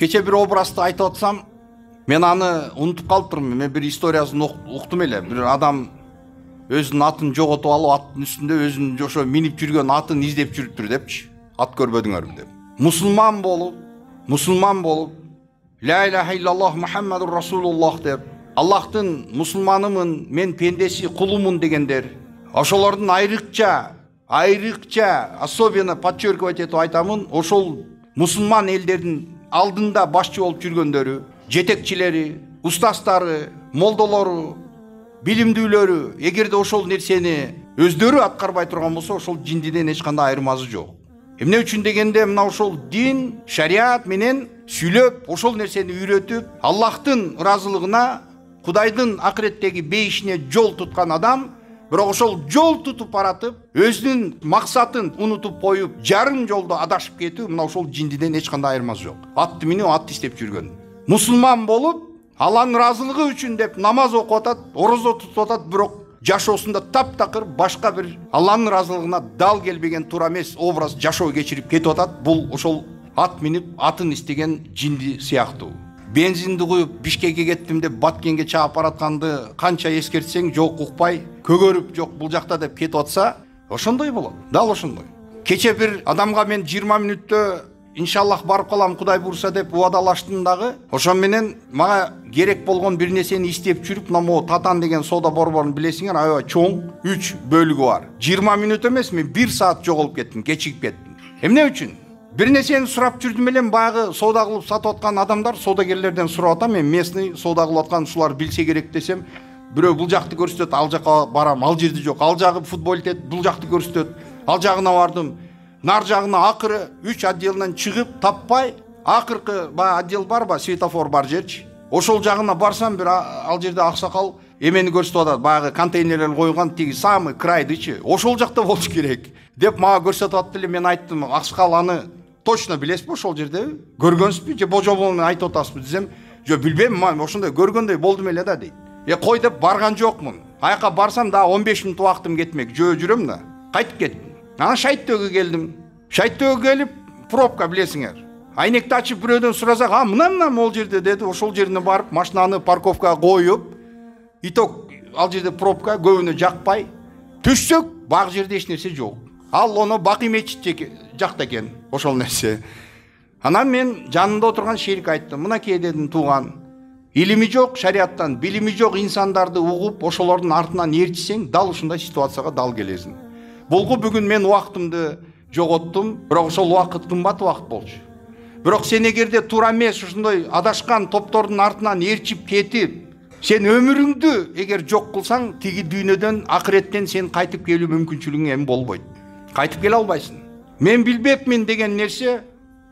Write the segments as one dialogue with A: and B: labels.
A: Кече бир образды айтып атсам, мен аны унутуп калыптырмын. Мен бир историясын уктум эле. Бир адам өзүнүн атын жоготуп алып, аттын үстүндө өзүнүн ошо минип жүргөн атын издеп жүрүптүр депчи. Ат көрбөдүңөрбү деп. Мусулман болуп, ла илаха иллаллах Мухаммадур Расулуллах деп, Аллахтын мусулманымын, мен пендеси, кулумун дегендер. Ошолордун айрыкча особенно подчеркивать этип айтамын, ошол мусулман элдердин алдында башчы болуп жүргөндөрү, жетекчилери, устастары, молдолору, билимдүүлөрү, эгерде ошол нерсени өздөрү аткарбай турган болсо, ошол жиндиден эч кандай айырмасы жок. Эмне үчүн дегенде, мына ошол дин, шариат менен сүйлөп, ошол нерсени үйрөтүп, Аллахтын ыраазылыгына, Кудайдын акыреттеги бейишине жол туткан адам, бирок ошол жол тутуп баратып, өзүнүн максатын унутуп коюп, жарым жолдо адашып кетүү, мына ошол жиндиден эч кандай айырмасы жок. Атты минип, атты издеп жүргөн. Мусулман болуп, Алланын ыраазылыгы үчүн деп намаз окуп атат, орозо тутуп атат, бирок жашоосунда таптакыр башка бир Алланын ыраазылыгына дал келбеген туура эмес образ жашоо кечирип кетип атат. Бул ошол ат минип, атын истеген жинди сыяктуу. Бензинди куюп Бишкекке кеттим деп Баткенге чаап баратканды канча эскертсең жок укпай, көгөрүп жок бул жакта деп кетип атса, ошондой болот. Дал ошондой. Кече бир адамга мен 20 мүнөттө иншаллах барып калам Кудай буйруса деп убадалаштым дагы. Ошон менен мага керек болгон бир нерсени издеп жүрүп, мына Татан деген соода борборун билесиңер, аябай чоң 3 бөлүгү бар. 20 мүнөт эмес, мен 1 саат жоголуп кеттим, кечигип кеттим. Эмне үчүн? Бир нерсени сурап жүрдүм элем, баягы соода кылып сатып аткан адамдар, соодагерлерден сурап атам, мен местный соода кылып аткан ушулар билсе керек десем, бирөө бул жакты көрсөтөт, ал жакка барам, ал жерде жок, ал жагы футболитет, бул жакты көрсөтөт, ал жагына бардым. Нар жагына акыры 3 отделдан чыгып таппай, акыркы баягы отдел барбы, светофор бар жерчи. Ошол жагына барсам, бир ал жерде аксакал эмени көрсөтүп атат, баягы контейнерлер койгон тиги самый крайдычы. Ошол жакта болуш керек деп мага көрсөтүп атты эле. Мен айттым, аксакал аны точно билесизби ошол жерде? Көргөнсүзбү же божомол менен айтып атасызбы десем, жок билбейм, мен ошондой көргөндөй болдум эле да дейт. Кой деп барган жокмун. Аяка барсам да 15 мүнөт убактым кетмек, жөө жүрөм да, кайтып кеттим. Анан Шайттөөгө келдим. Шайттөөгө келип, пробка билесиңер. Айнекти ачып бирөөдөн сурасак, мына могул жерде деди. Ошол жерине барып, машинаны парковкага коюп, иток ал жерде пробка көбүнө жакпай, түшсөк, бак жерде эч нерсе жок. Ал оно Бакый мечит жакта экен, ошол нерсе. Анан мен жанында отурган шерик айттым, мынакей дедим, тууган, илими жок шариаттан, билими жок инсандарды угуп, ошолордун артынан ээрчисең, дал ушундай ситуацияга дал келесиң. Булгу бүгүн мен убактымды жоготтум, бирок ошол убакыт кымбат убакыт болчу. Бирок сен эгерде туура эмес ушундай адашкан топтордун артынан ээрчип кетип, сен өмүрүңдү эгер жок кылсаң, тиги дүйнөдөн, акыреттен сен кайтып келүү мүмкүнчүлүгүң эми болбойт. Кайтып келе албайсың. Мен билбепмин деген нерсе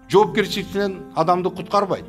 A: жоопкерчиликтен адамды куткарбайт.